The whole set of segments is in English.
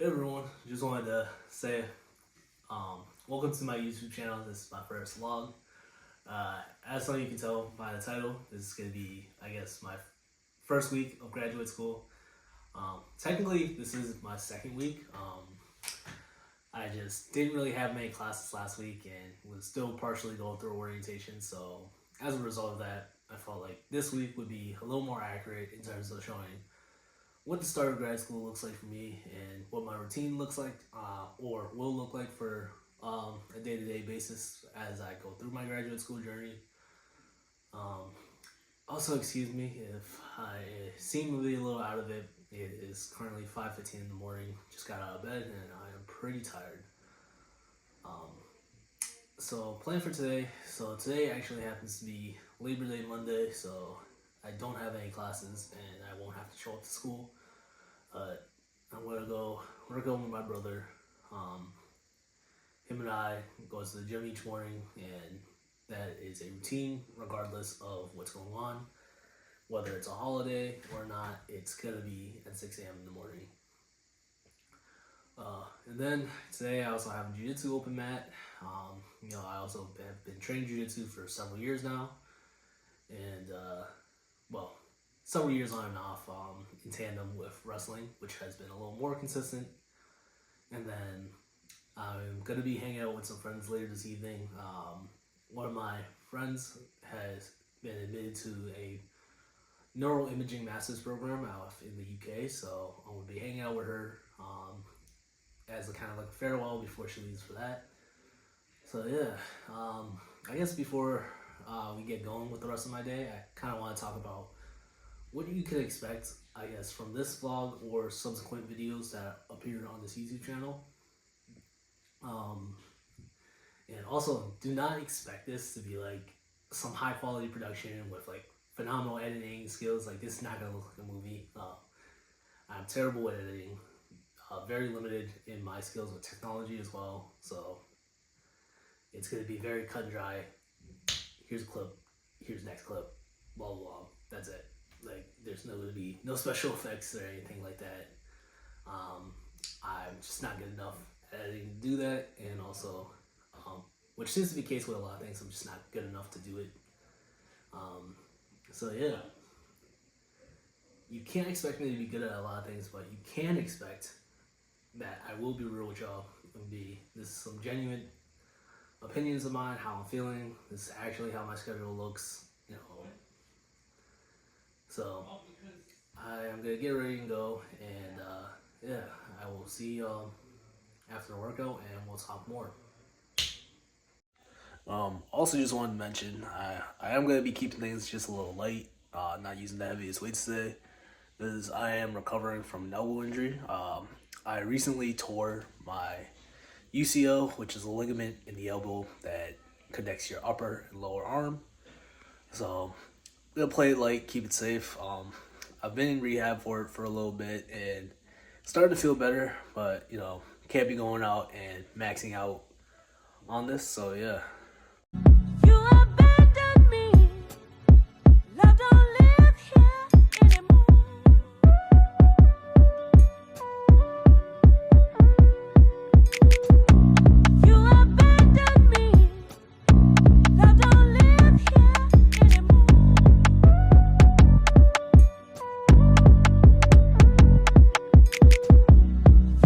Hey everyone, just wanted to say welcome to my YouTube channel. This is my first vlog. As some of you can tell by the title, this is going to be, I guess, my first week of graduate school. Technically, this is my second week. I just didn't really have many classes last week and was still partially going through orientation. So as a result of that, I felt like this week would be a little more accurate in terms of showing what the start of grad school looks like for me and what my routine looks like or will look like for a day-to-day basis as I go through my graduate school journey. Also, excuse me if I seem to be a little out of it. It is currently 5:15 in the morning. Just got out of bed and I am pretty tired. So plan for today. So today actually happens to be Labor Day Monday, so I don't have any classes and I won't have to show up to school. I'm gonna go with my brother. Him and I go to the gym each morning, and that is a routine regardless of what's going on. Whether it's a holiday or not, it's gonna be at 6 a.m. in the morning. And then today I also have a Jiu Jitsu open mat. I also have been training Jiu Jitsu for several years now. And, several years on and off in tandem with wrestling, which has been a little more consistent. And then I'm going to be hanging out with some friends later this evening. One of my friends has been admitted to a neuroimaging master's program out in the UK, so I'm going to be hanging out with her as a kind of like a farewell before she leaves for that. So yeah, I guess before we get going with the rest of my day, I kind of want to talk about what you could expect, I guess, from this vlog or subsequent videos that appear on this YouTube channel. And also, do not expect this to be like some high quality production with like phenomenal editing skills. Like, this is not gonna look like a movie. I'm terrible at editing, very limited in my skills with technology as well. So it's gonna be very cut and dry. Here's a clip, here's the next clip, blah blah blah. That's it. Like, there's no gonna be no special effects or anything like that. I'm just not good enough at editing to do that, and also, which seems to be the case with a lot of things, I'm just not good enough to do it. So yeah, you can't expect me to be good at a lot of things, but you can expect that I will be real with y'all and this is some genuine opinions of mine, how I'm feeling. This is actually how my schedule looks, So I am gonna get ready and go, and yeah, I will see y'all after the workout, and we'll talk more. Also, just wanted to mention I am gonna be keeping things just a little light, not using the heaviest weights today, because I am recovering from an elbow injury. I recently tore my UCL, which is a ligament in the elbow that connects your upper and lower arm. So I'm gonna play it light, keep it safe. I've been in rehab for it for a little bit and started to feel better, but can't be going out and maxing out on this. So yeah. You abandoned me. Love don't live here anymore. You abandoned me. Love don't live here anymore.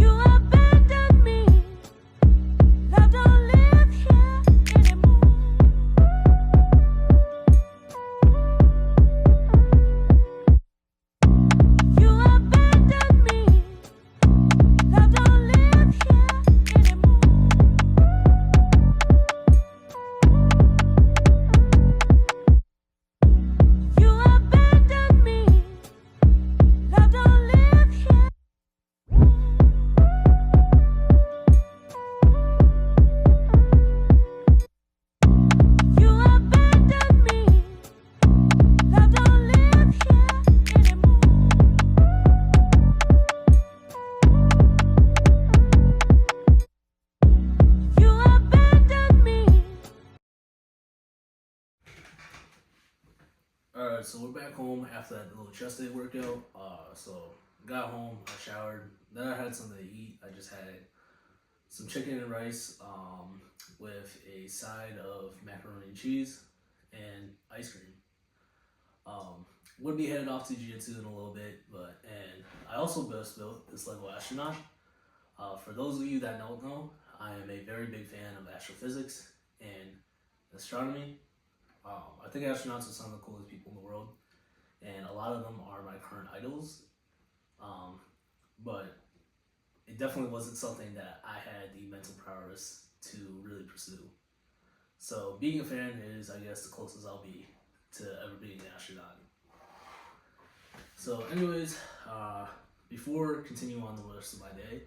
You abandoned me. Love don't live here anymore. You abandoned me. Love don't live here anymore. You abandoned me. Love don't live here. You abandoned me. Love don't live here anymore. You abandoned me. Alright, so we're back home after that little chest day workout. So got home, I showered, then I had something to eat. I just had some chicken and rice with a side of macaroni and cheese and ice cream. Would be headed off to Jiu Jitsu in a little bit, and I also built this Lego astronaut. For those of you that don't know, I am a very big fan of astrophysics and astronomy. I think astronauts are some of the coolest people in the world, and a lot of them are my current idols. But it definitely wasn't something that I had the mental prowess to really pursue. So being a fan is, I guess, the closest I'll be to ever being an astronaut. So, anyways, before continuing on the rest of my day,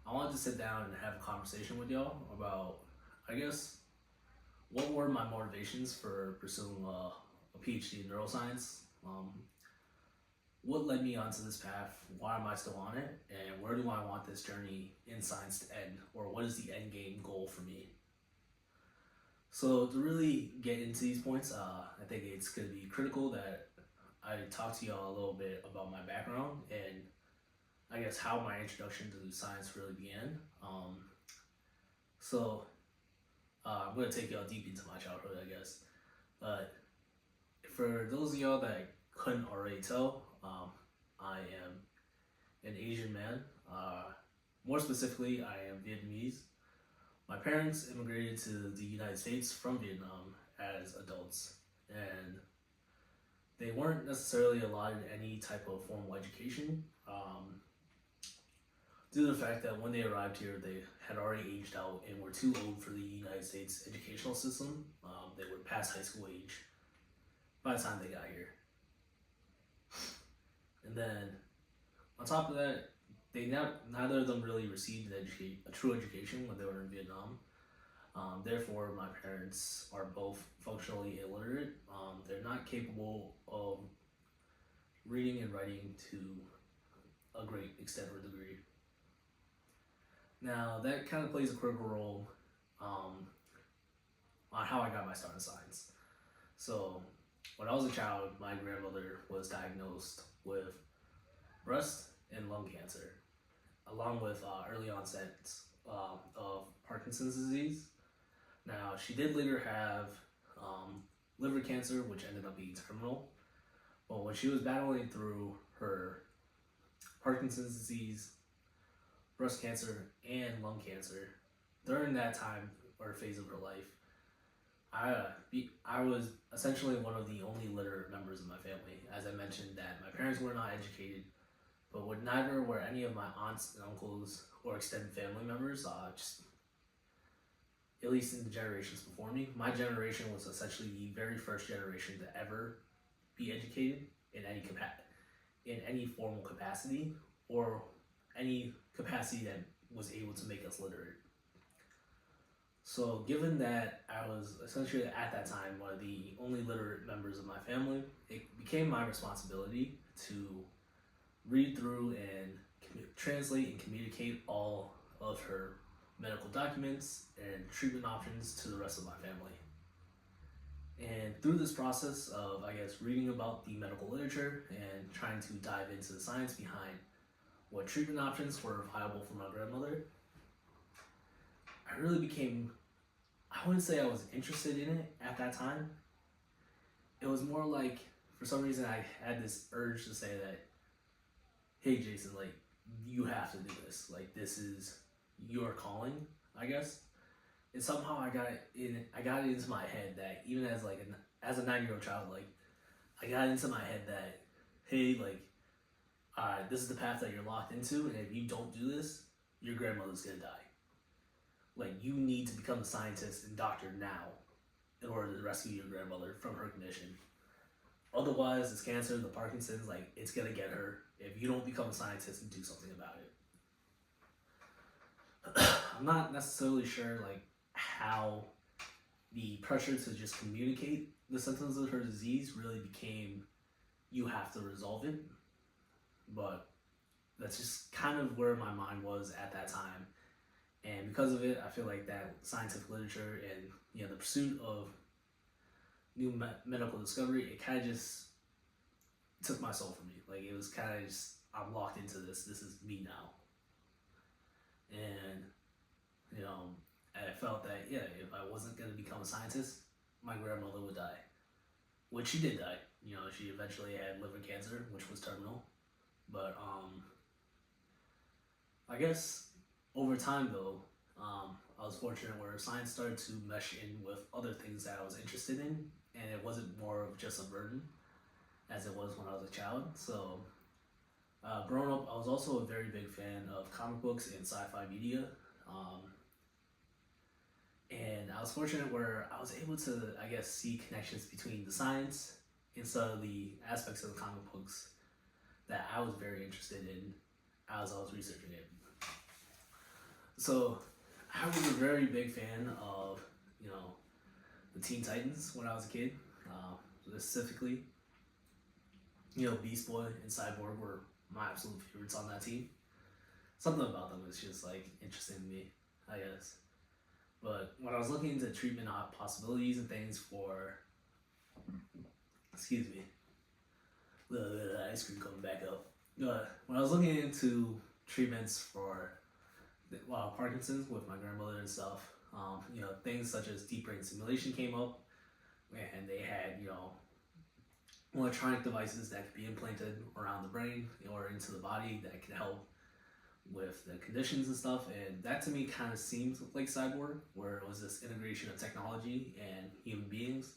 I wanted to sit down and have a conversation with y'all about, I guess, what were my motivations for pursuing a Ph.D. in neuroscience. What led me onto this path? Why am I still on it? And where do I want this journey in science to end? Or what is the end game goal for me? So to really get into these points, I think it's going to be critical that I talk to y'all a little bit about my background and I guess how my introduction to science really began. I'm going to take y'all deep into my childhood, I guess. But for those of y'all that couldn't already tell, I am an Asian man. More specifically, I am Vietnamese. My parents immigrated to the United States from Vietnam as adults, and they weren't necessarily allotted any type of formal education due to the fact that when they arrived here, they had already aged out and were too old for the United States educational system. They were past high school age by the time they got here. And then, on top of that, neither of them really received a true education when they were in Vietnam. Therefore, my parents are both functionally illiterate. They're not capable of reading and writing to a great extent or degree. Now, that kind of plays a critical role on how I got my start in science. So, when I was a child, my grandmother was diagnosed with breast and lung cancer, along with early onset of Parkinson's disease. Now, she did later have liver cancer, which ended up being terminal. But when she was battling through her Parkinson's disease, breast cancer, and lung cancer, during that time or phase of her life, I was essentially one of the only literate members of my family. As I mentioned, that my parents were not educated, but neither were any of my aunts and uncles or extended family members, just at least in the generations before me. My generation was essentially the very first generation to ever be educated in any formal capacity or any capacity that was able to make us literate. So given that I was essentially at that time one of the only literate members of my family, it became my responsibility to read through and translate and communicate all of her medical documents and treatment options to the rest of my family. And through this process of, I guess, reading about the medical literature and trying to dive into the science behind what treatment options were viable for my grandmother, I really became, I wouldn't say I was interested in it at that time. It was more like, for some reason, I had this urge to say that, hey, Jason, like, you have to do this. Like, this is your calling, I guess. And somehow I got it into my head that even as a 9-year-old child, like, I got into my head that, hey, like, this is the path that you're locked into, and if you don't do this, your grandmother's gonna die. Like, you need to become a scientist and doctor now in order to rescue your grandmother from her condition. Otherwise, this cancer, the Parkinson's, like, it's gonna get her if you don't become a scientist and do something about it. I'm not necessarily sure, like, how the pressure to just communicate the symptoms of her disease really became, you have to resolve it. But that's just kind of where my mind was at that time. And because of it, I feel like that scientific literature and the pursuit of new medical discovery, it kind of just took my soul from me. Like, it was kind of just, I'm locked into this. This is me now. And I felt that if I wasn't gonna become a scientist, my grandmother would die, which she did die. She eventually had liver cancer, which was terminal. But I guess over time though, I was fortunate where science started to mesh in with other things that I was interested in, and it wasn't more of just a burden as it was when I was a child. So growing up, I was also a very big fan of comic books and sci-fi media. And I was fortunate where I was able to, I guess, see connections between the science and some of the aspects of the comic books that I was very interested in as I was researching it. So I was a very big fan of, the Teen Titans when I was a kid. Specifically, Beast Boy and Cyborg were my absolute favorites on that team. Something about them was just like interesting to me, I guess. But when I was looking into treatment possibilities and things for, excuse me, the ice cream coming back up. When I was looking into treatments for Parkinson's with my grandmother and stuff, things such as deep brain stimulation came up, and they had, electronic devices that could be implanted around the brain or into the body that could help with the conditions and stuff. And that to me kind of seemed like Cyborg, where it was this integration of technology and human beings,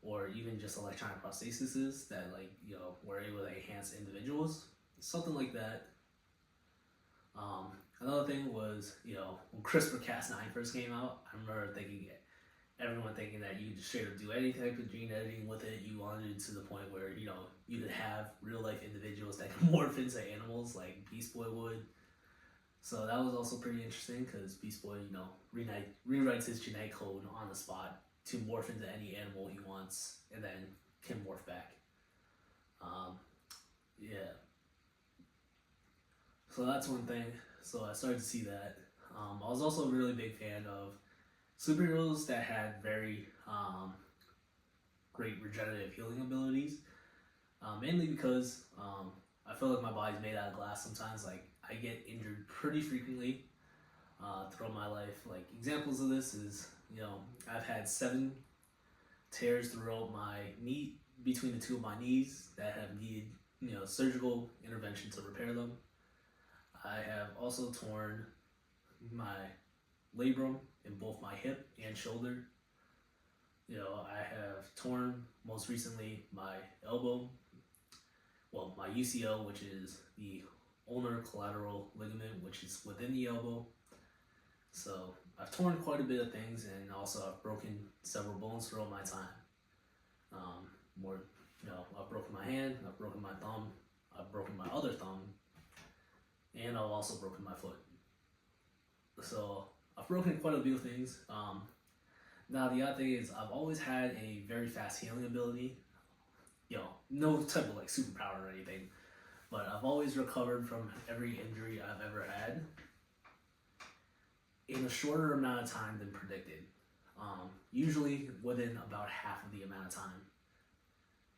or even just electronic prostheses that were able to enhance individuals, something like that. Another thing was, when CRISPR-Cas9 first came out, I remember everyone thinking that you could just straight up do any type of gene editing with it. You wanted it to the point where, you could have real life individuals that could morph into animals like Beast Boy would. So that was also pretty interesting because Beast Boy, rewrites his genetic code on the spot to morph into any animal he wants and then can morph back. So that's one thing. So I started to see that. I was also a really big fan of superheroes that had very great regenerative healing abilities. Mainly because I feel like my body's made out of glass sometimes. Like, I get injured pretty frequently throughout my life. Like, examples of this is, I've had 7 tears throughout my knee, between the 2 of my knees, that have needed, surgical intervention to repair them. I have also torn my labrum in both my hip and shoulder. I have torn, most recently, my elbow. Well, my UCL, which is the ulnar collateral ligament, which is within the elbow. So I've torn quite a bit of things, and also I've broken several bones throughout my time. I've broken my hand, I've broken my thumb, I've broken my other thumb, and I've also broken my foot. So I've broken quite a few things. Now the other thing is I've always had a very fast healing ability. No type of superpower or anything, but I've always recovered from every injury I've ever had in a shorter amount of time than predicted. Usually within about half of the amount of time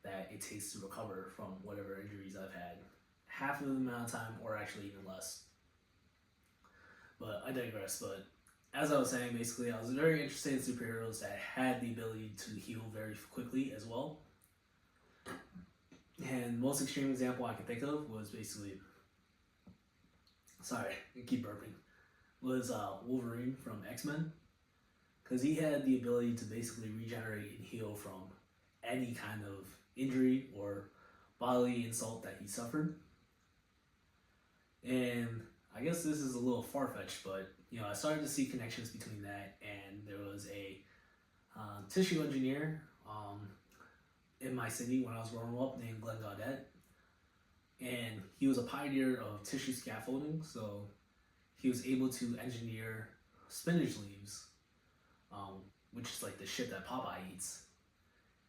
that it takes to recover from whatever injuries I've had. Half of the amount of time, or actually even less. But I digress. But as I was saying, basically, I was very interested in superheroes that had the ability to heal very quickly as well. And most extreme example I can think of was basically, sorry, I keep burping, was Wolverine from X-Men. Because he had the ability to basically regenerate and heal from any kind of injury or bodily insult that he suffered. And I guess this is a little far-fetched, but I started to see connections between that, and there was a tissue engineer in my city when I was growing up named Glenn Gaudette, and he was a pioneer of tissue scaffolding. So he was able to engineer spinach leaves, which is like the shit that Popeye eats.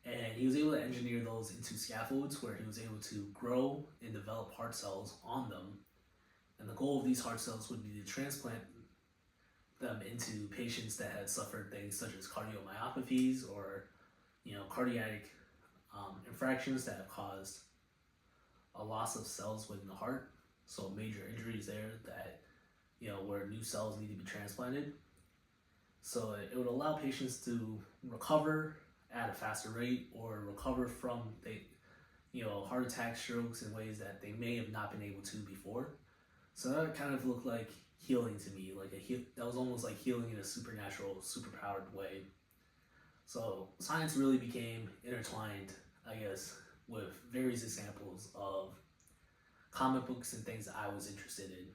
And he was able to engineer those into scaffolds where he was able to grow and develop heart cells on them. And the goal of these heart cells would be to transplant them into patients that had suffered things such as cardiomyopathies or, cardiac infractions that have caused a loss of cells within the heart, so major injuries there that, where new cells need to be transplanted. So it would allow patients to recover at a faster rate or recover from heart attack, strokes in ways that they may have not been able to before. So that kind of looked like healing to me, that was almost like healing in a supernatural, superpowered way. So science really became intertwined, I guess, with various examples of comic books and things that I was interested in.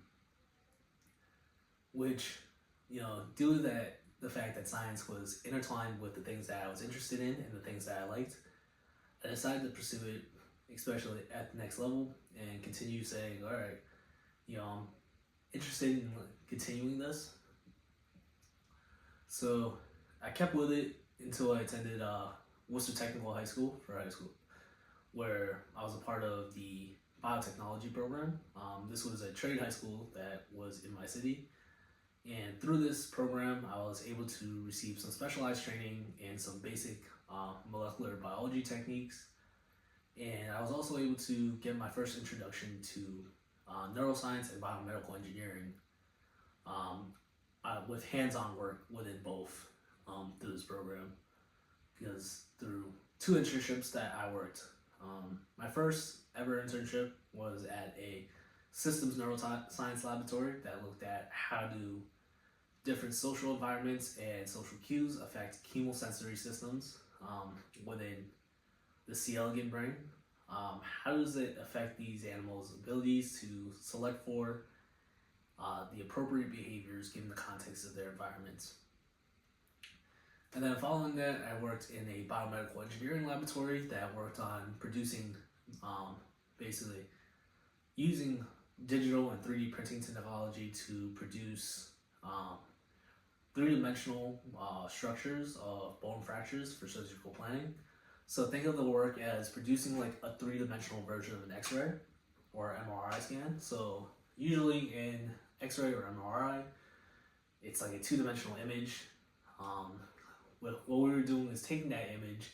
Which, due to the fact that science was intertwined with the things that I was interested in and the things that I liked, I decided to pursue it, especially at the next level, and continue saying, all right, I'm interested in continuing this. So I kept with it until I attended Worcester Technical High School for high school, where I was a part of the biotechnology program. This was a trade high school that was in my city. And through this program, I was able to receive some specialized training and some basic molecular biology techniques. And I was also able to get my first introduction to neuroscience and biomedical engineering with hands-on work within both through this program. Because through 2 internships that I worked, my first ever internship was at a systems neuroscience laboratory that looked at how do different social environments and social cues affect chemosensory systems within the C. elegans brain. How does it affect these animals' abilities to select for the appropriate behaviors given the context of their environments? And then following that, I worked in a biomedical engineering laboratory that worked on producing, basically using digital and 3D printing technology to produce 3-dimensional structures of bone fractures for surgical planning. So think of the work as producing like a 3-dimensional version of an X-ray or MRI scan. So usually in X-ray or MRI, it's like a 2-dimensional image. What we were doing is taking that image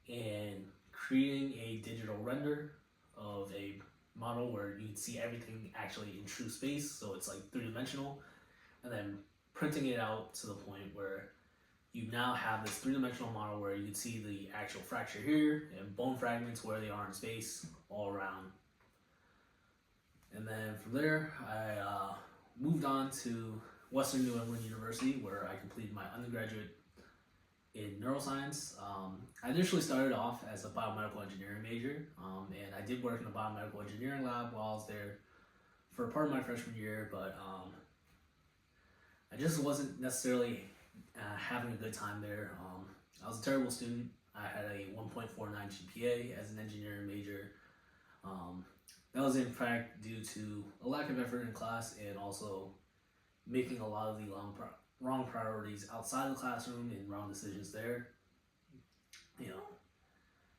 and creating a digital render of a model where you can see everything actually in true space, so it's like 3-dimensional, and then printing it out to the point where you now have this 3-dimensional model where you can see the actual fracture here and bone fragments where they are in space all around. And then from there, I moved on to Western New England University, where I completed my undergraduate in neuroscience. I initially started off as a biomedical engineering major, and I did work in a biomedical engineering lab while I was there for part of my freshman year, but I just wasn't necessarily having a good time there. I was a terrible student. I had a 1.49 GPA as an engineering major. That was in fact due to a lack of effort in class and also making a lot of the wrong priorities outside of the classroom and wrong decisions there.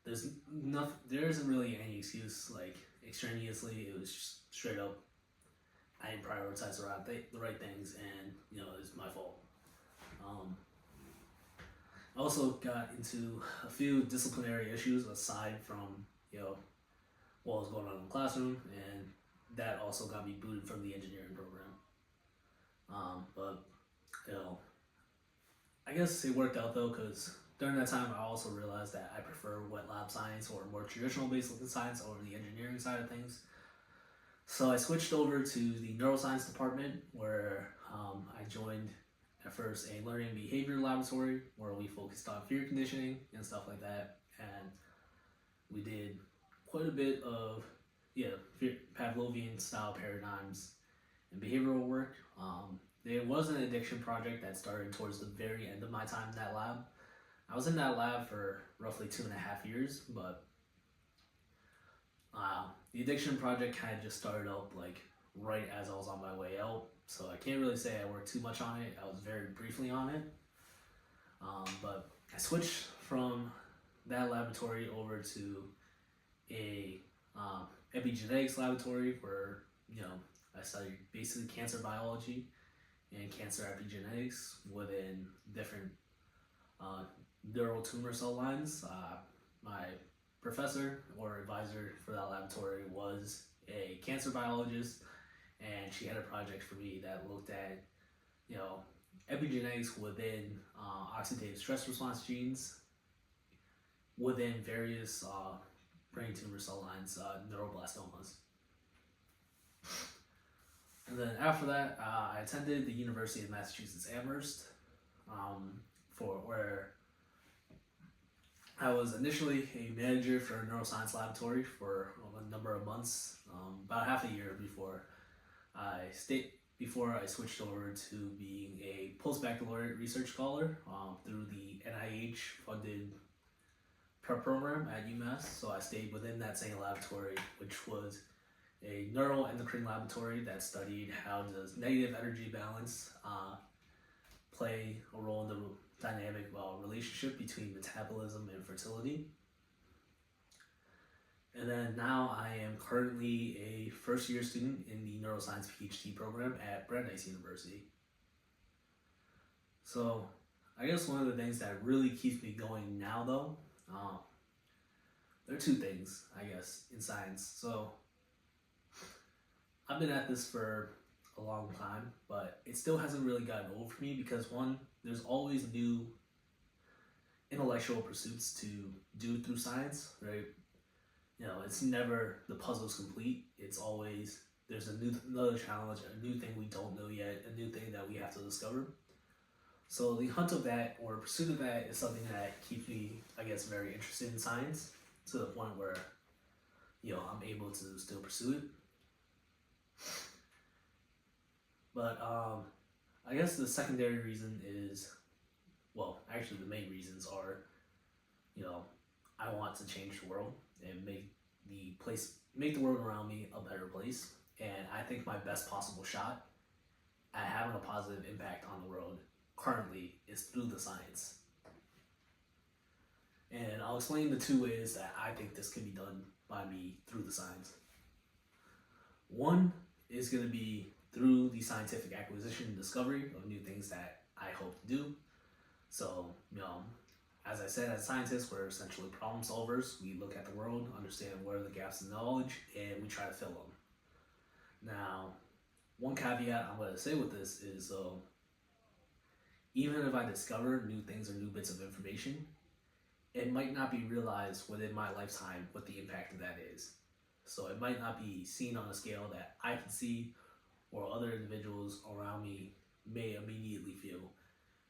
There isn't really any excuse. Like extraneously, it was just straight up, I didn't prioritize the right things, and it's my fault. I also got into a few disciplinary issues aside from what was going on in the classroom, and that also got me booted from the engineering program. But I guess it worked out though, because during that time I also realized that I prefer wet lab science or more traditional basic science over the engineering side of things. So I switched over to the neuroscience department, where I joined at first a learning and behavior laboratory where we focused on fear conditioning and stuff like that, and we did quite a bit of Pavlovian style paradigms and behavioral work. There was an addiction project that started towards the very end of my time in that lab. I was in that lab for roughly 2.5 years, but the addiction project kind of just started up like right as I was on my way out. So I can't really say I worked too much on it. I was very briefly on it. But I switched from that laboratory over to a epigenetics laboratory where I studied basically cancer biology and cancer epigenetics within different neural tumor cell lines. My professor or advisor for that laboratory was a cancer biologist, and she had a project for me that looked at, you know, epigenetics within oxidative stress response genes within various brain tumor cell lines, neuroblastomas. And then after that, I attended the University of Massachusetts Amherst, for where I was initially a manager for a neuroscience laboratory for a number of months, about half a year before I switched over to being a postbaccalaureate research scholar through the NIH funded prep program at UMass. So I stayed within that same laboratory, which was a neuroendocrine laboratory that studied how does negative energy balance play a role in the dynamic relationship between metabolism and fertility. And then now I am currently a first year student in the Neuroscience Ph.D. program at Brandeis University. So I guess one of the things that really keeps me going now though, there are two things, I guess, in science. So I've been at this for a long time, but it still hasn't really gotten old for me because one, there's always new intellectual pursuits to do through science, right? You know, it's never the puzzle's complete. It's always there's another challenge, a new thing we don't know yet, a new thing that we have to discover. So the hunt of that or pursuit of that is something that keeps me, I guess, very interested in science to the point where, you know, I'm able to still pursue it. But I guess the secondary reason is, well, actually the main reasons are, you know, I want to change the world and make the world around me a better place. And I think my best possible shot at having a positive impact on the world currently is through the science. And I'll explain the two ways that I think this can be done by me through the science. One is going to be through the scientific acquisition and discovery of new things that I hope to do. So, you know, as I said, as scientists, we're essentially problem solvers. We look at the world, understand where are the gaps in knowledge, and we try to fill them. Now, one caveat I'm going to say with this is, even if I discover new things or new bits of information, it might not be realized within my lifetime what the impact of that is. So it might not be seen on a scale that I can see or other individuals around me may immediately feel,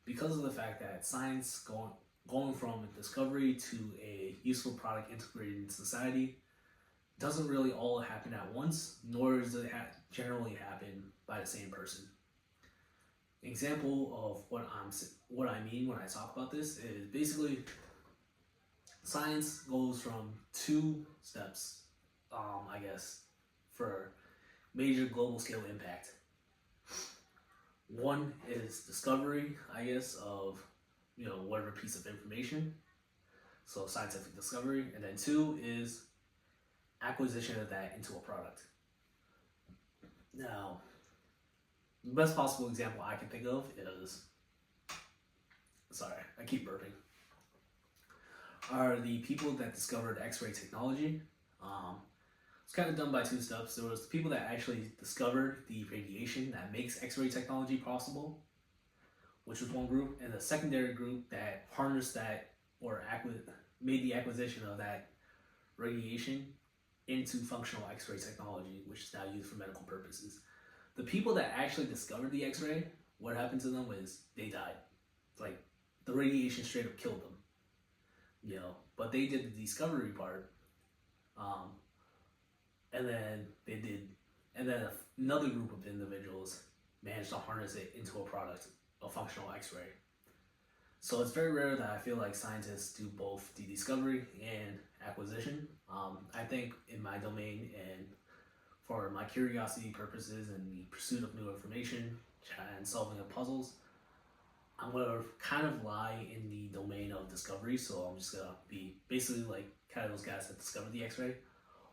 because of the fact that science going from a discovery to a useful product integrated in society doesn't really all happen at once, nor does it generally happen by the same person. Example of what I mean when I talk about this is basically science goes from two steps, I guess, for major global scale impact. One is discovery, I guess, of, you know, whatever piece of information, so scientific discovery, and then two is acquisition of that into a product. Now, the best possible example I can think of is, sorry, I keep burping, are the people that discovered X-ray technology. It's kind of done by two steps. There was the people that actually discovered the radiation that makes X-ray technology possible, which was one group, and the secondary group that harnessed that or made the acquisition of that radiation into functional X-ray technology, which is now used for medical purposes. The people that actually discovered the X-ray, what happened to them is they died. Like, the radiation straight up killed them, you know. But they did the discovery part, and then another group of individuals managed to harness it into a product, a functional X-ray. So it's very rare that I feel like scientists do both the discovery and acquisition. I think in my domain and for my curiosity purposes and the pursuit of new information and solving of puzzles, I'm going to kind of lie in the domain of discovery. So I'm just going to be basically like kind of those guys that discovered the X-ray.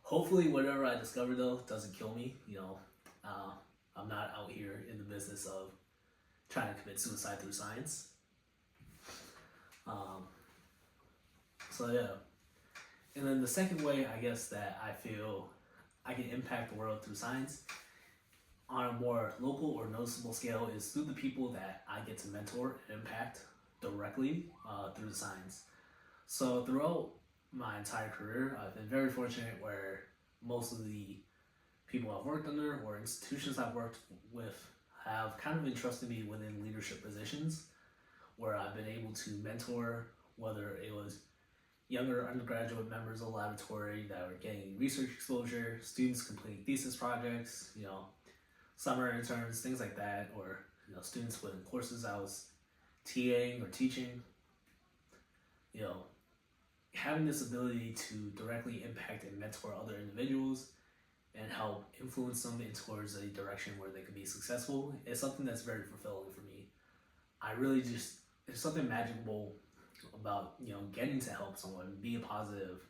Hopefully whatever I discover though doesn't kill me. You know, I'm not out here in the business of trying to commit suicide through science. So yeah, And then the second way, I guess, that I feel I can impact the world through science on a more local or noticeable scale is through the people that I get to mentor and impact directly through the science. So throughout my entire career, I've been very fortunate where most of the people I've worked under or institutions I've worked with have kind of entrusted me within leadership positions where I've been able to mentor, whether it was younger undergraduate members of the laboratory that were getting research exposure, students completing thesis projects, summer interns, things like that, or students within courses I was TAing or teaching. Having this ability to directly impact and mentor other individuals and help influence them in towards a direction where they can be successful is something that's very fulfilling for me. I really just there's something magical about getting to help someone be a positive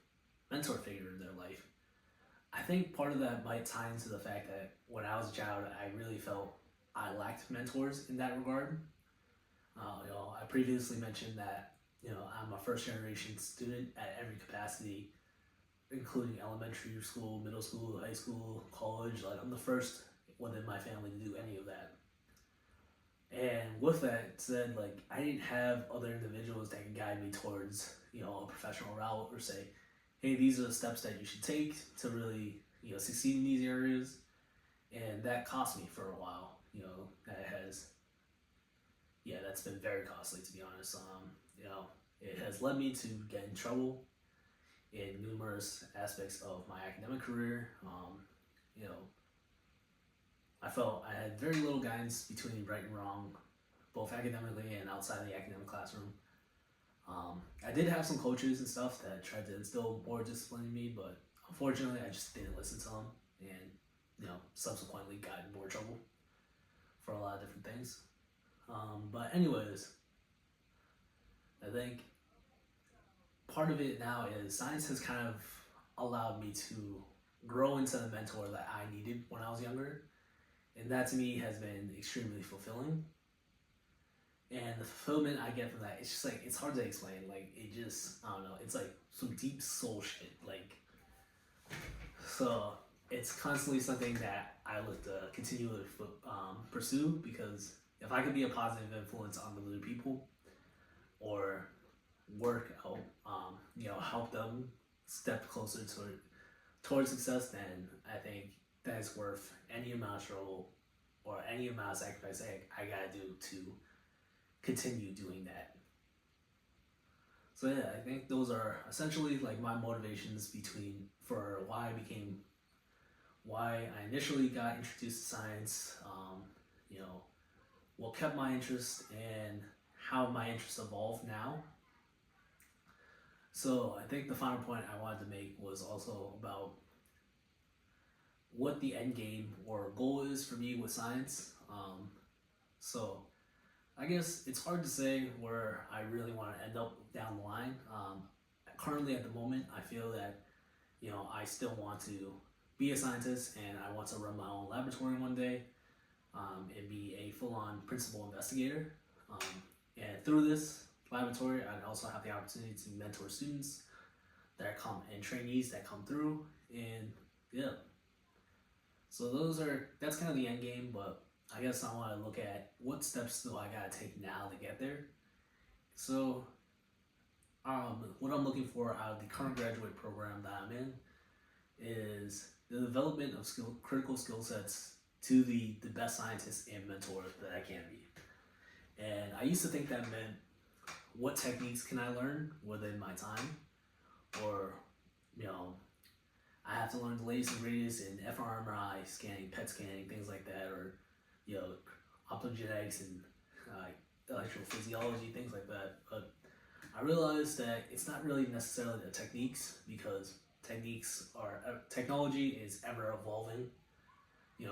mentor figure in their life. I think part of that might tie into the fact that when I was a child, I really felt I lacked mentors in that regard. I previously mentioned that I'm a first generation student at every capacity, including elementary school, middle school, high school, college. Like I'm the first within my family to do any of that. And with that said, like I didn't have other individuals that could guide me towards a professional route or say, hey, these are the steps that you should take to really succeed in these areas. And that cost me for a while. That's been very costly, to be honest. It has led me to get in trouble in numerous aspects of my academic career. I felt I had very little guidance between right and wrong, both academically and outside the academic classroom. I did have some coaches and stuff that tried to instill more discipline in me, but unfortunately, I just didn't listen to them, and subsequently got in more trouble for a lot of different things. But anyways, I think part of it now is science has kind of allowed me to grow into the mentor that I needed when I was younger. And that to me has been extremely fulfilling. And the fulfillment I get from that, it's just like, it's hard to explain. Like, it just, I don't know, it's like some deep soul shit. So it's constantly something that I look to continually pursue, because if I could be a positive influence on other people or work out, help them step closer towards success, then I think that is worth any amount of struggle or any amount of sacrifice I gotta do to continue doing that. So yeah, I think those are essentially like my motivations for why I initially got introduced to science, what kept my interest and how my interests evolved now. So I think the final point I wanted to make was also about what the end game or goal is for me with science. So I guess it's hard to say where I really want to end up down the line. Currently at the moment, I feel that, I still want to be a scientist and I want to run my own laboratory one day, and be a full-on principal investigator. And through this laboratory, I'd also have the opportunity to mentor students that come and trainees that come through, and yeah. So that's kind of the end game, but I guess I want to look at what steps do I gotta take now to get there. So, what I'm looking for out of the current graduate program that I'm in is the development of critical skill sets to the best scientist and mentor that I can be. And I used to think that meant what techniques can I learn within my time, or I have to learn the latest and greatest in fMRI scanning, PET scanning, things like that, or optogenetics and electrophysiology, things like that. But I realized that it's not really necessarily the techniques, because technology is ever evolving.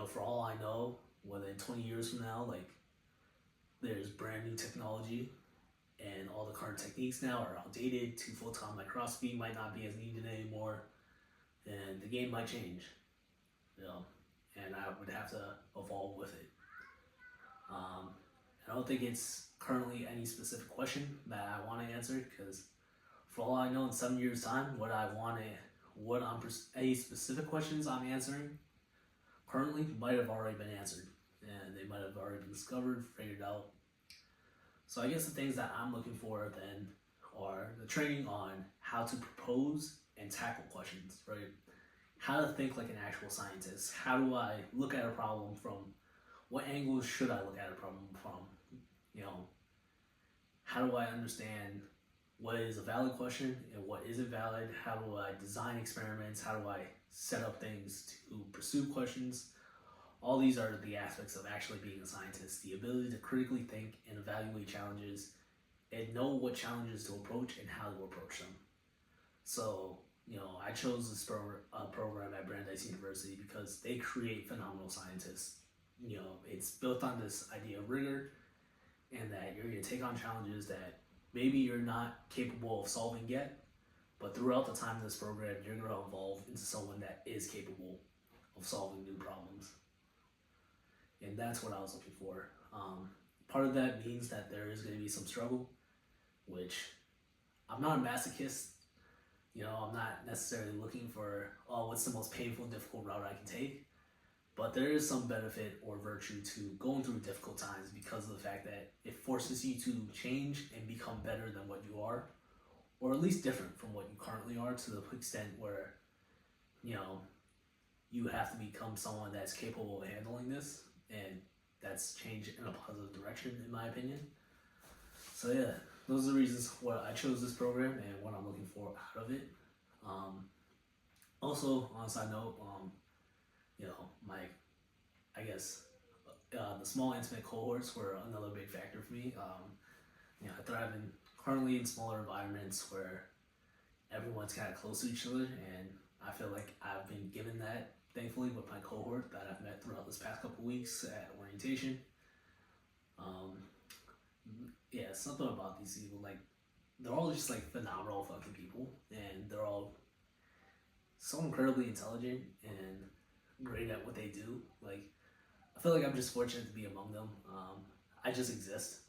For all I know, within 20 years from now, there's brand new technology, and all the current techniques now are outdated. 2-photon microscopy might not be as needed anymore, and the game might change, and I would have to evolve with it. I don't think it's currently any specific question that I want to answer, because for all I know, in 7 years' time, any specific questions I'm answering currently might have already been answered, and they might have already been discovered, figured out. So I guess the things that I'm looking for then are the training on how to propose and tackle questions, right? How to think like an actual scientist. How do I look at a problem from, what angles should I look at a problem from? How do I understand what is a valid question and what isn't valid? How do I design experiments? How do I set up things to pursue questions? All these are the aspects of actually being a scientist. The ability to critically think and evaluate challenges and know what challenges to approach and how to approach them. So, I chose this program at Brandeis University because they create phenomenal scientists. It's built on this idea of rigor and that you're going to take on challenges that maybe you're not capable of solving yet, but throughout the time of this program, you're going to evolve into someone that is capable of solving new problems. And that's what I was looking for. Part of that means that there is going to be some struggle, which I'm not a masochist. I'm not necessarily looking for, what's the most painful, difficult route I can take. But there is some benefit or virtue to going through difficult times because of the fact that it forces you to change and become better than what you are, or at least different from what you currently are, to the extent where, you have to become someone that's capable of handling this, and that's change in a positive direction, in my opinion. So yeah, those are the reasons why I chose this program and what I'm looking for out of it. Also, on a side note, the small intimate cohorts were another big factor for me. I thrive currently in smaller environments where everyone's kind of close to each other, and I feel like I've been given that, thankfully, with my cohort that I've met throughout this past couple weeks at orientation. Something about these people, they're all just phenomenal fucking people, and they're all so incredibly intelligent and great at what they do. I feel like I'm just fortunate to be among them. I just exist.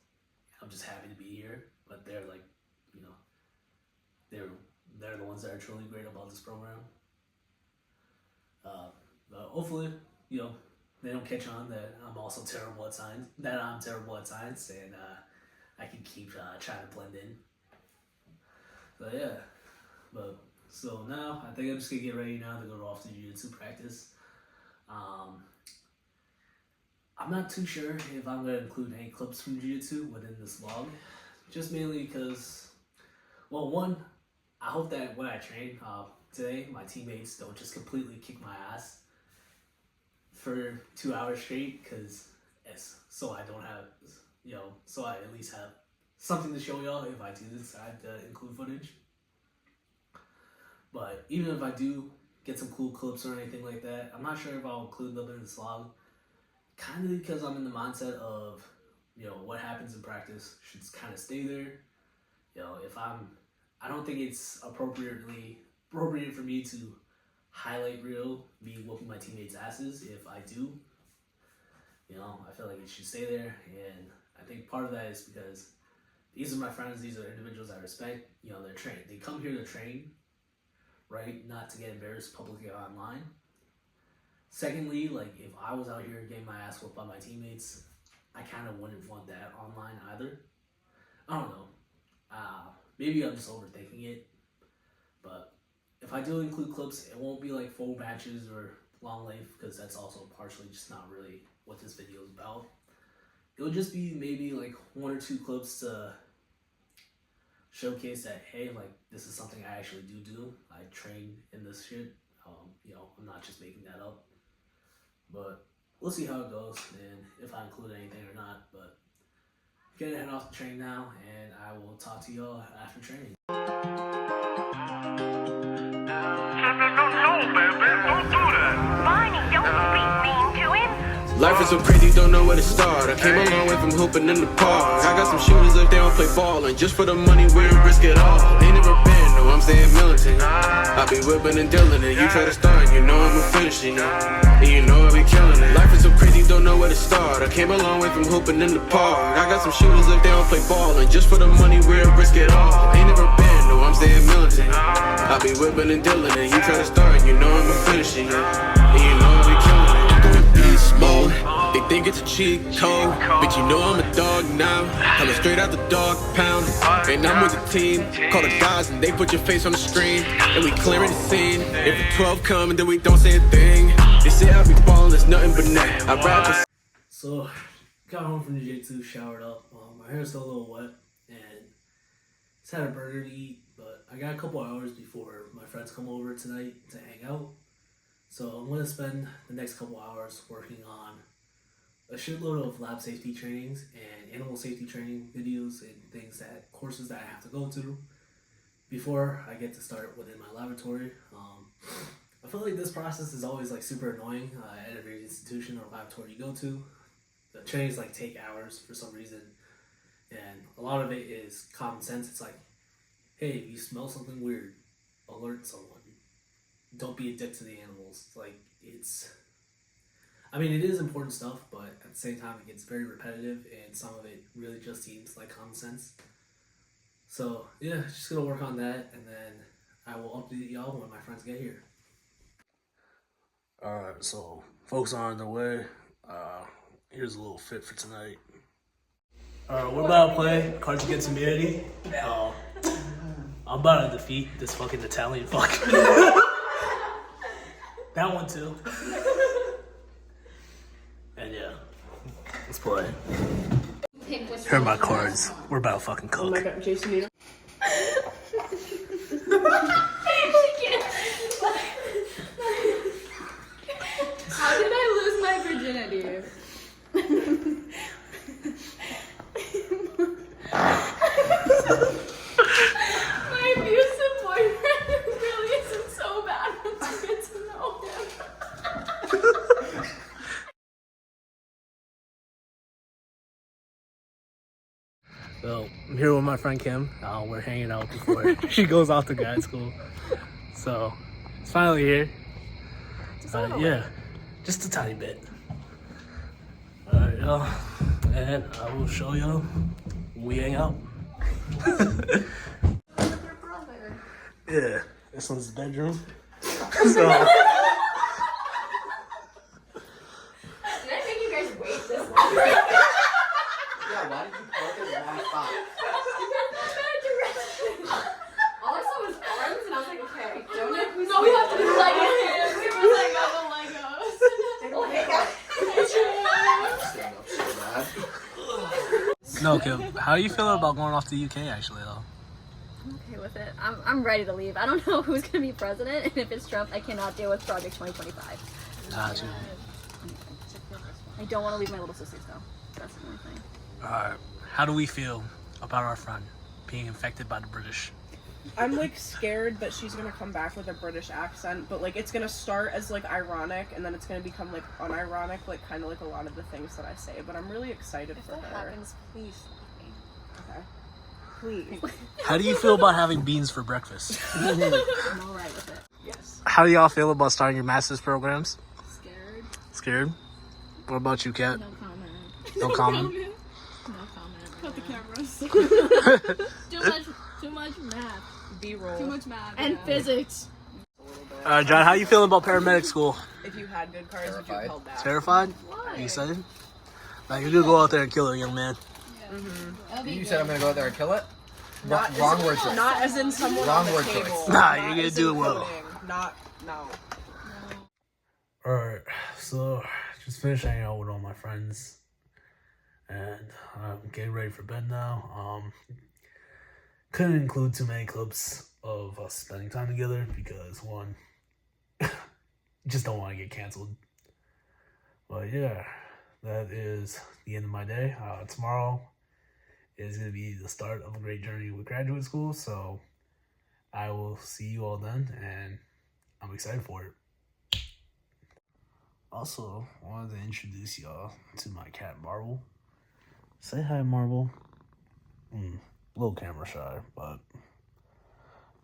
I'm just happy to be here, but they're they're the ones that are truly great about this program. But hopefully, they don't catch on that I'm also terrible at science, and I can keep trying to blend in. So now I think I'm just gonna get ready now to go off to Jiu Jitsu practice. I'm not too sure if I'm gonna include any clips from Jiu Jitsu within this vlog, just mainly because, one, I hope that when I train today, my teammates don't just completely kick my ass for 2 hours straight, so I don't have, so I at least have something to show y'all if I do decide to include footage. But even if I do get some cool clips or anything like that, I'm not sure if I'll include them in this vlog, kind of because I'm in the mindset of, what happens in practice should kind of stay there. I don't think it's appropriate for me to highlight reel me whooping my teammates' asses. If I do, I feel like it should stay there, and I think part of that is because these are my friends, these are individuals I respect. They're trained. They come here to train, right? Not to get embarrassed publicly online. Secondly, if I was out here getting my ass whooped by my teammates, I kind of wouldn't want that online either. I don't know. Maybe I'm just overthinking it, but if I do include clips, it won't be full matches or long length, because that's also partially just not really what this video is about. It'll just be maybe 1 or 2 clips to showcase that, hey, this is something I actually do. I train in this shit. I'm not just making that up. But we'll see how it goes and if I include anything or not. But I'm gonna head off the train now, and I will talk to y'all after training. Barney, don't speak mean to him. Life is so crazy, don't know where to start. I came a long way from hooping in the park. I got some shooters if they don't play ball, and just for the money we'll risk it all. Ain't never been, no, I'm staying militant. I be whipping and dealing it. You try to start, you know I'ma finish it. And you know I be killing it. Life is so crazy, don't know where to start. I came a long way from hooping in the park. I got some shooters if they don't play ball, and just for the money we'll risk it all. Ain't never been, no, I'm staying militant. I be whipping and dealing it. You try to start, you know I'ma finish it, yeah. And you know I be killing it. Going beast mode. They think it's a cheat code, but you know I'm a dog now. Coming straight out the dog pound. And I'm with the team. Call the guys and they put your face on the screen. And we clearing the scene. If the 12 come and then we don't say a thing. They say I be ballin', it's nothing but net. I rap for. So, got home from Jiu Jitsu, showered up. My hair's still a little wet, and just had a burger to eat. But I got a couple hours before my friends come over tonight to hang out. So I'm gonna spend the next couple hours working on a shitload of lab safety trainings and animal safety training videos and courses that I have to go to before I get to start within my laboratory. I feel like this process is always like super annoying at every institution or laboratory you go to. The trainings like take hours for some reason, and a lot of it is common sense. It's like, hey, if you smell something weird, alert someone. Don't be a dick to the animals. Like, it is important stuff, but at the same time it gets very repetitive, and some of it really just seems like common sense. So yeah, just gonna work on that, and then I will update y'all when my friends get here. Alright, so folks are on their way. Here's a little fit for tonight. Alright, we're about to play Cards Against Humanity. I'm about to defeat this fucking Italian fuck. That one too. And yeah, let's play. Here are my cards. We're about to fucking cook. Oh my god, Jason, you know. How did I lose my virginity? My abusive boyfriend really isn't so bad once you get to know him. So I'm here with my friend Kim. We're hanging out before she goes off to grad school. So it's finally here. Yeah, just a tiny bit. Alright, y'all. And I will show y'all when we hang out. Yeah, this one's the bedroom. So. Did I make you guys wait this long? Yeah, why did you park at the last spot? All I saw was arms, and I was like, okay, don't know who's. No, we have to do Lego hands. We were like, oh, the Legos. No, Kim, how do you feel about going off to the UK actually though? I'm okay with it. I'm ready to leave. I don't know who's going to be president, and if it's Trump, I cannot deal with Project 2025. Gotcha. I don't want to leave my little sisters, though. That's the only thing. Alright, how do we feel about our friend being infected by the British? I'm like scared that she's gonna come back with a British accent, but like it's gonna start as like ironic and then it's gonna become like unironic, like kind of like a lot of the things that I say. But I'm really excited If for that her. happens, please leave me. Okay. Please. How do you feel about having beans for breakfast? I'm alright with it. Yes. How do y'all feel about starting your master's programs? Scared? Scared? What about you, Kat? No comment. No comment? No comment. Cut the cameras. Too much math. B-roll. Too much math. And physics. Alright, John, how you feeling about paramedic school? If you had good cards, would you have held back? Terrified? Why? Are you excited? Like, you're gonna go out there and kill a young man. You said I'm gonna go out there and kill it? Not Wrong as, word choice. Not as in someone Wrong on the word table. choice. Nah, Not you're gonna as do in it well. coding. Not, no. Alright, so just finished hanging out with all my friends. And I'm getting ready for bed now. Couldn't include too many clips of us spending time together because one, just don't want to get canceled. But yeah, that is the end of my day. Tomorrow is going to be the start of a great journey with graduate school, so I will see you all then, and I'm excited for it. Also, I wanted to introduce y'all to my cat, Marble. Say hi, Marble. Little camera shy, but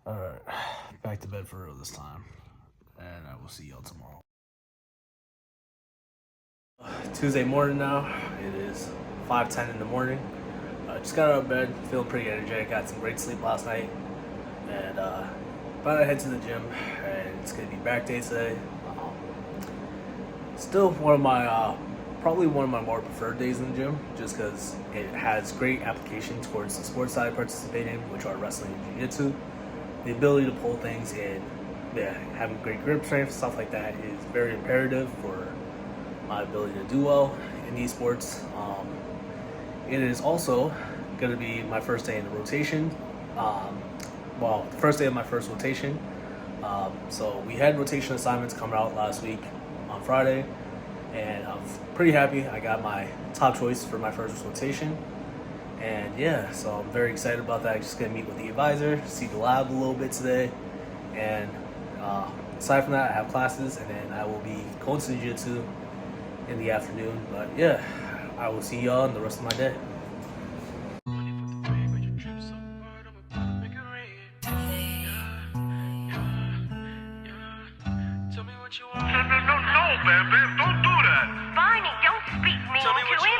alright, back to bed for real this time, and I will see y'all tomorrow. Tuesday morning now. It is 5:10 in the morning. Just got out of bed, feeling pretty energetic. Got some great sleep last night, and about to head to the gym, and it's gonna be back day today. Still one of my probably one of my more preferred days in the gym, just because it has great application towards the sports that I participate in, which are wrestling and jiu-jitsu. The ability to pull things and having great grip strength, stuff like that, is very imperative for my ability to do well in these sports. It is also going to be my first day in the rotation. The first day of my first rotation. So we had rotation assignments come out last week on Friday, and I'm pretty happy I got my top choice for my first rotation. And yeah, so I'm very excited about that. I'm just going to meet with the advisor, see the lab a little bit today, and aside from that, I have classes, and then I will be going to the jiu-jitsu in the afternoon. But yeah, I will see y'all in the rest of my day. Barney, don't speak mean to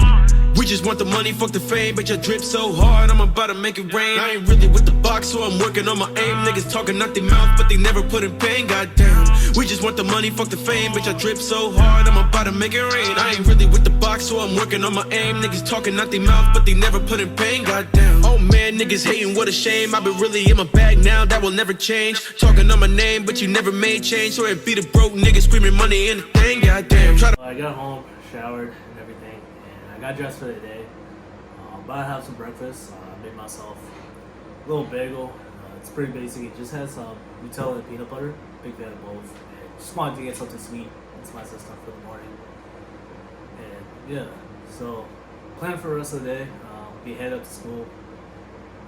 him. We just want the money, fuck the fame, but your drip so hard, I'm about to make it rain. I ain't really with the box, so I'm working on my aim. Niggas talking out their mouth, but they never put in pain, goddamn. We just want the money, fuck the fame, but your drip so hard, I'm about to make it rain. I ain't really with the box, so I'm working on my aim. Niggas talking out their mouth, but they never put in pain, goddamn. Oh man, niggas hating, what a shame. I've been really in my bag now, that will never change. Talking on my name, but you never made change, so it be the broke niggas screaming money in the thing, goddamn. I got home, showered, and everything, and I got dressed for the day. About to have some breakfast. I made myself a little bagel. It's pretty basic. It just has Nutella and peanut butter. Big fan of both. And just wanted to get something sweet into my system for the morning. And yeah, so plan for the rest of the day. Be head up to school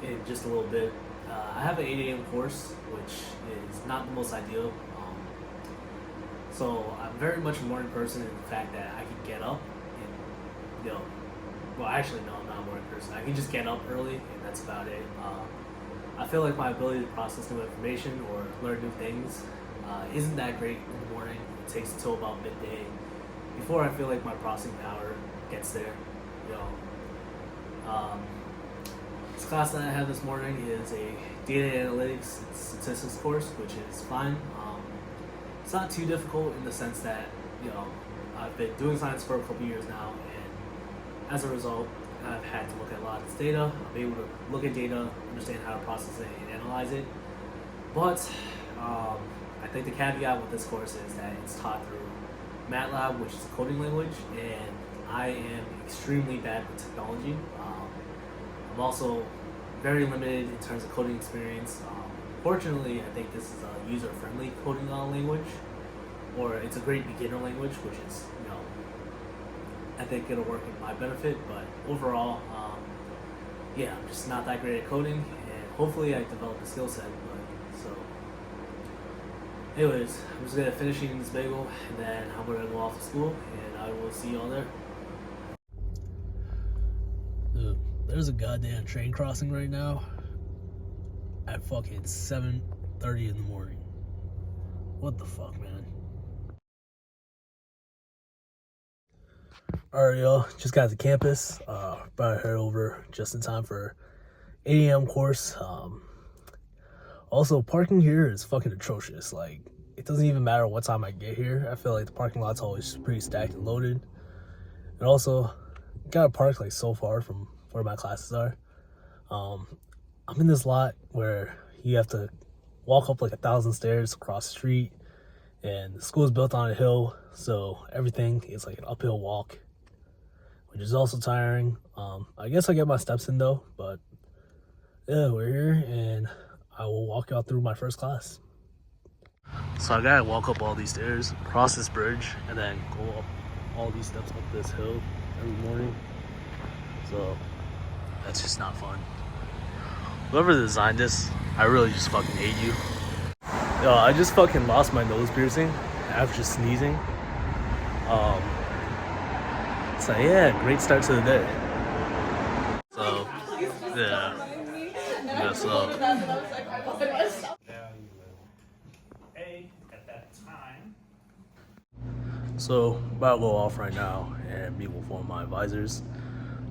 in just a little bit. I have an 8 a.m. course, which is not the most ideal. So I'm very much a morning person in the fact that I can get up and, well, actually, no, I'm not a morning person. I can just get up early, and that's about it. I feel like my ability to process new information or learn new things isn't that great in the morning. It takes until about midday before I feel like my processing power gets there. This class that I have this morning is a data analytics and statistics course, which is fine. It's not too difficult in the sense that, I've been doing science for a couple years now, and as a result, I've had to look at a lot of this data. I'm able to look at data, understand how to process it and analyze it. But I think the caveat with this course is that it's taught through MATLAB, which is a coding language, and I am extremely bad with technology. I'm also very limited in terms of coding experience. Fortunately, I think this is a user-friendly coding language, or it's a great beginner language, which is, I think it'll work in my benefit. But overall, yeah, I'm just not that great at coding, and hopefully I develop a skill set. Anyways, I'm just gonna finish eating this bagel, and then I'm gonna go off to school, and I will see y'all there. Dude, there's a goddamn train crossing right now at fucking 7:30 in the morning. What the fuck, man? Alright, y'all, just got to campus. About to head over just in time for 8 a.m. course. Also, parking here is fucking atrocious. Like, it doesn't even matter what time I get here. I feel like the parking lot's always pretty stacked and loaded. And also, gotta park like so far from where my classes are. I'm in this lot where you have to walk up like 1,000 stairs across the street, and the school is built on a hill, so everything is like an uphill walk, which is also tiring. I guess I get my steps in though, but yeah, we're here, and I will walk y'all through my first class. So I gotta walk up all these stairs, cross this bridge, and then go up all these steps up this hill every morning. So that's just not fun. Whoever designed this, I really just fucking hate you. Yo, I just fucking lost my nose piercing after sneezing. So yeah, great start to the day. So yeah. So at that time. So about to go off right now and meet with one of my advisors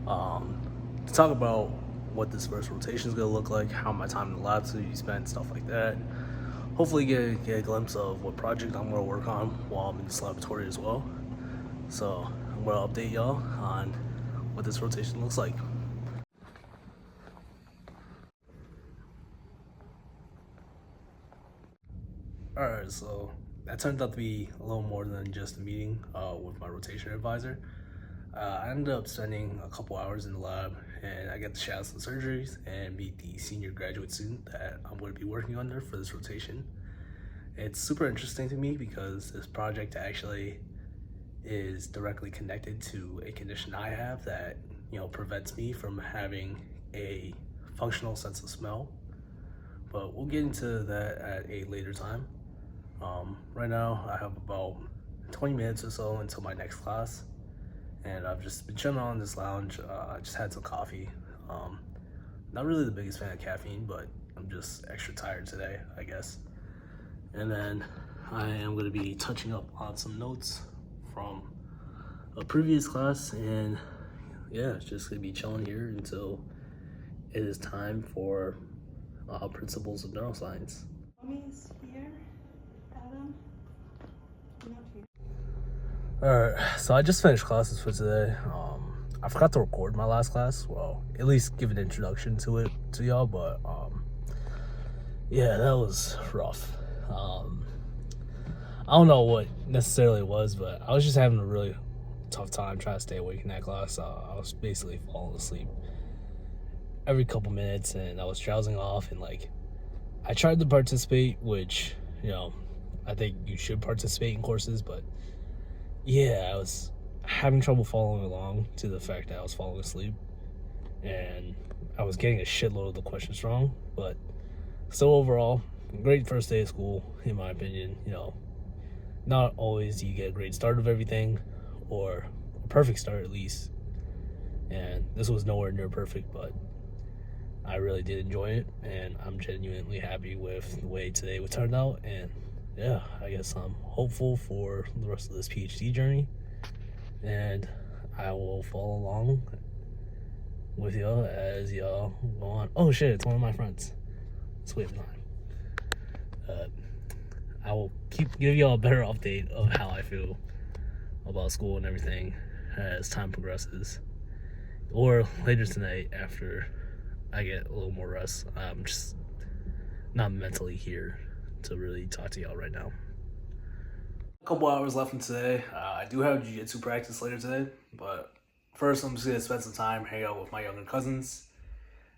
to talk about what this first rotation is going to look like, how my time in the lab is going to be spent, stuff like that. Hopefully get a glimpse of what project I'm going to work on while I'm in this laboratory as well. So I'm going to update y'all on what this rotation looks like. Alright, so that turned out to be a little more than just a meeting with my rotation advisor. I ended up spending a couple hours in the lab, and I got to shadow some surgeries and meet the senior graduate student that I'm going to be working under for this rotation. It's super interesting to me because this project actually is directly connected to a condition I have that, you know, prevents me from having a functional sense of smell. But we'll get into that at a later time. Right now I have about 20 minutes or so until my next class, and I've just been chilling on this lounge. I just had some coffee. Not really the biggest fan of caffeine, but I'm just extra tired today, I guess. And then I am going to be touching up on some notes from a previous class, and yeah, it's just going to be chilling here until it is time for Principles of Neuroscience. Mommy's here. Adam, you're not here. Alright, so I just finished classes for today. I forgot to record my last class. Well, at least give an introduction to it to y'all, but yeah, that was rough. I don't know what necessarily it was, but I was just having a really tough time trying to stay awake in that class. I was basically falling asleep every couple minutes, and I was drowsing off, and like I tried to participate, which, you know, I think you should participate in courses, but yeah, I was having trouble following along to the fact that I was falling asleep, and I was getting a shitload of the questions wrong. But still, overall, great first day of school, in my opinion. You know, not always do you get a great start of everything, or a perfect start at least, and this was nowhere near perfect, but I really did enjoy it, and I'm genuinely happy with the way today turned out. And yeah, I guess I'm hopeful for the rest of this PhD journey, and I will follow along with y'all as y'all go on. Oh shit, it's one of my friends. Let's wait in line. I will give y'all a better update of how I feel about school and everything as time progresses, or later tonight after I get a little more rest. I'm just not mentally here to really talk to y'all right now. A couple hours left from today. I do have Jiu Jitsu practice later today, but first I'm just gonna spend some time hanging out with my younger cousins,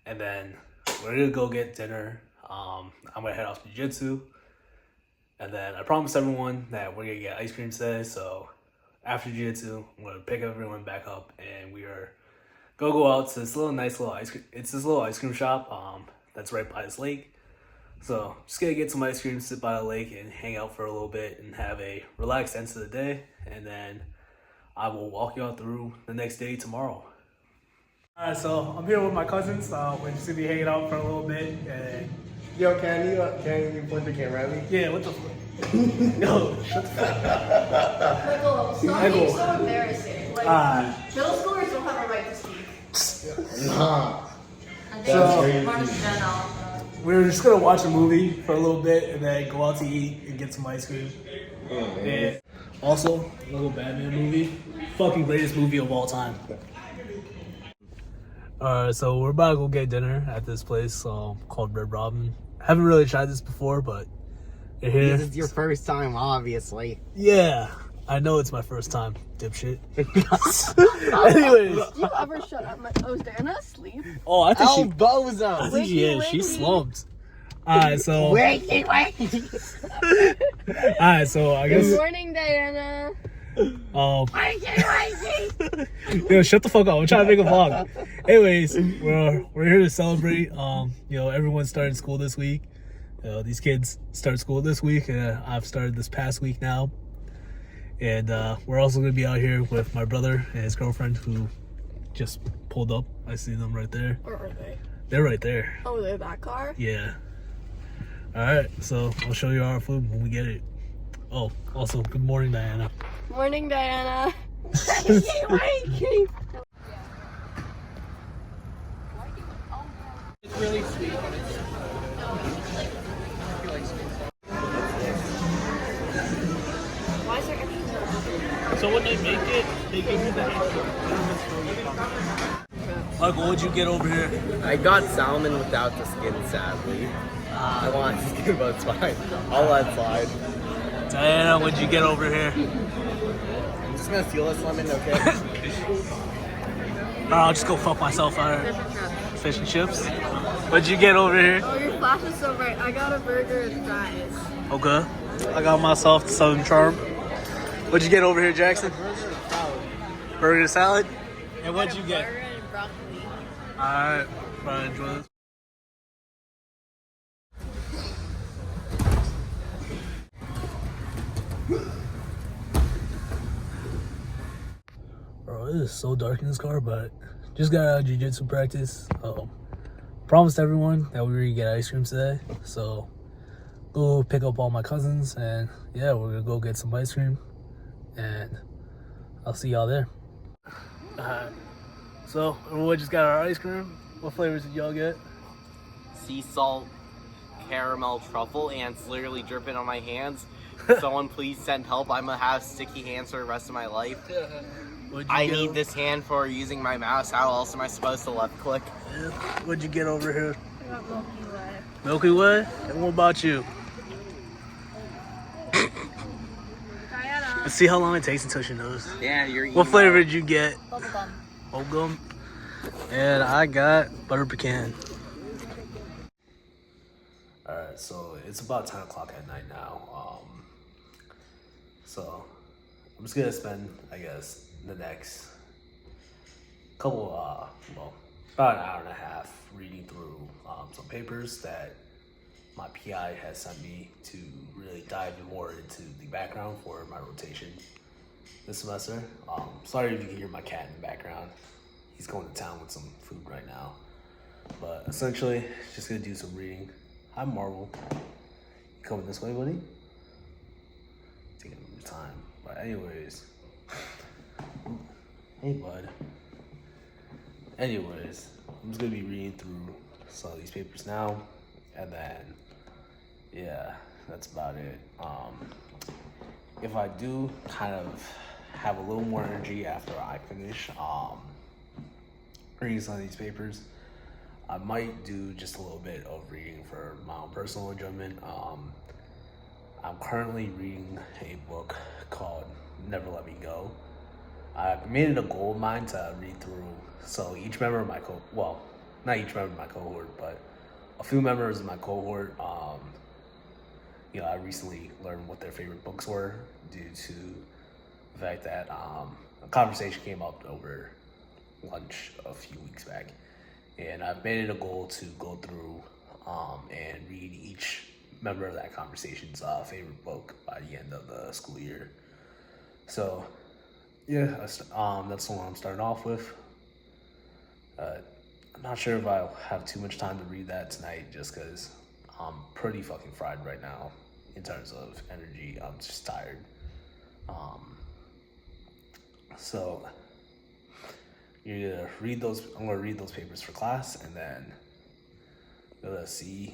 and then we're gonna go get dinner. I'm gonna head off to Jiu Jitsu, and then I promised everyone that we're gonna get ice cream today. So after Jiu Jitsu, I'm gonna pick everyone back up, and we are gonna go out to this nice little ice cream. It's this little ice cream shop that's right by this lake. So just gonna get some ice cream, sit by the lake, and hang out for a little bit and have a relaxed end to the day. And then I will walk y'all through the next day tomorrow. Alright, so I'm here with my cousins. We're just gonna be hanging out for a little bit. And Yo, can you point the camera at me? yeah, what the fuck? Yo, shut the fuck up. Michael, stop being so embarrassing. Like, middle schoolers don't have a right to speak. Nah. I So- think one Jen off. We're just gonna watch a movie for a little bit and then go out to eat and get some ice cream. And also, a little Batman movie. Fucking greatest movie of all time. Alright, so we're about to go get dinner at this place called Red Robin. Haven't really tried this before, but you're here. This is your first time, obviously. Yeah, I know it's my first time, dipshit. Anyways. Do you ever shut up? Oh, is Diana asleep? Oh, I think Oh, she... bozo! I think she is. She's slumped. Alright, so... Wakey! Alright, so I guess... Good morning, Diana. Yo, shut the fuck up. I'm trying to make a vlog. Anyways, we're here to celebrate. You know, everyone's starting school this week. These kids start school this week, and I've started this past week now. And we're also gonna be out here with my brother and his girlfriend, who just pulled up. I see them right there. Where are they? They're right there. Oh, they're that car? Yeah. Alright, so I'll show you our food when we get it. Oh, also, good morning, Diana. Morning, Diana. sweet. Why is there extra? So when they make it, they give you the extra. Michael, what'd you get over here? I got salmon without the skin, sadly. I want the skin, but it's fine. I'll let it slide. Diana, what'd you get over here? I'm just gonna steal this lemon, okay? I'll just go fuck myself out here. Fish and chips. What'd you get over here? Oh, your flash is so bright. I got a burger and fries. Okay. I got myself the Southern Charm. What'd you get over here, Jackson? Burger and salad. And what'd you get? Burger and broccoli. Alright. Probably enjoy this. Bro, it is so dark in this car, but just got out of Jiu Jitsu practice. Promised everyone that we were gonna get ice cream today, so go pick up all my cousins, and yeah, we're gonna go get some ice cream, and I'll see y'all there. So everyone just got our ice cream. What flavors did y'all get? Sea salt, caramel, truffle, and it's literally dripping on my hands. Someone please send help. I'm gonna have sticky hands for the rest of my life. I need this hand for using my mouse. How else am I supposed to left click? Yeah. What'd you get over here? I got Milky Way. Milky Way? And what about you? Diana. Let's see how long it takes until she knows. Yeah, you're What flavor did you get? Bubblegum. Bubblegum. And I got butter pecan. Alright, so it's about 10 o'clock at night now. So I'm just gonna spend, I guess, the next couple, about an hour and a half reading through some papers that my PI has sent me to really dive more into the background for my rotation this semester. Sorry if you can hear my cat in the background. He's going to town with some food right now. But essentially, just gonna do some reading. Hi, Marvel. You coming this way, buddy? Taking your time. But anyways. Hey, bud. Anyways, I'm just gonna be reading through some of these papers now. And then, yeah, that's about it. If I do kind of have a little more energy after I finish reading some of these papers, I might do just a little bit of reading for my own personal enjoyment. I'm currently reading a book called Never Let Me Go. I've made it a goal of mine to read through, so each member of my not each member of my cohort, but a few members of my cohort, I recently learned what their favorite books were due to the fact that a conversation came up over lunch a few weeks back. And I've made it a goal to go through and read each member of that conversation's favorite book by the end of the school year. So, yeah, that's the one I'm starting off with. I'm not sure if I'll have too much time to read that tonight just because I'm pretty fucking fried right now in terms of energy. I'm just tired. So you're gonna read those. I'm gonna read those papers for class, and then gonna see,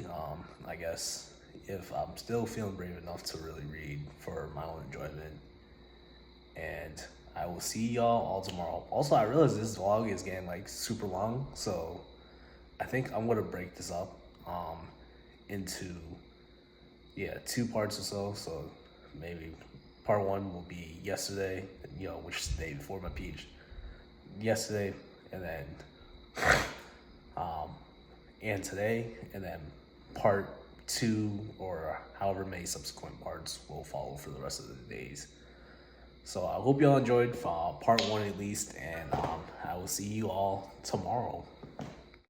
I guess, if I'm still feeling brave enough to really read for my own enjoyment. And I will see y'all all tomorrow. Also, I realize this vlog is getting like super long, so I think I'm gonna break this up into 2 parts or so. So maybe part 1 will be yesterday, which is the day before my Ph.D. Yesterday, and then and today, and then part 2 or however many subsequent parts will follow for the rest of the days. So I hope y'all enjoyed part 1 at least, and I will see you all tomorrow.